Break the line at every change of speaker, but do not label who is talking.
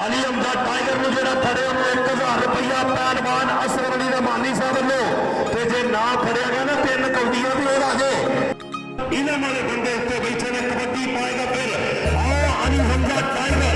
Ali Hamza tiger में जो फड़े उन्होंने 1000 रुपया पहलवान असर अली रहमानी साहब वालों तो जे ना फड़िया गया ना 3 कौडियां भी और आ गए इन्होंने वाले बंदे उत्ते बैठे ने कबड्डी पाएगा फिर आओ अली हमजा टाइगर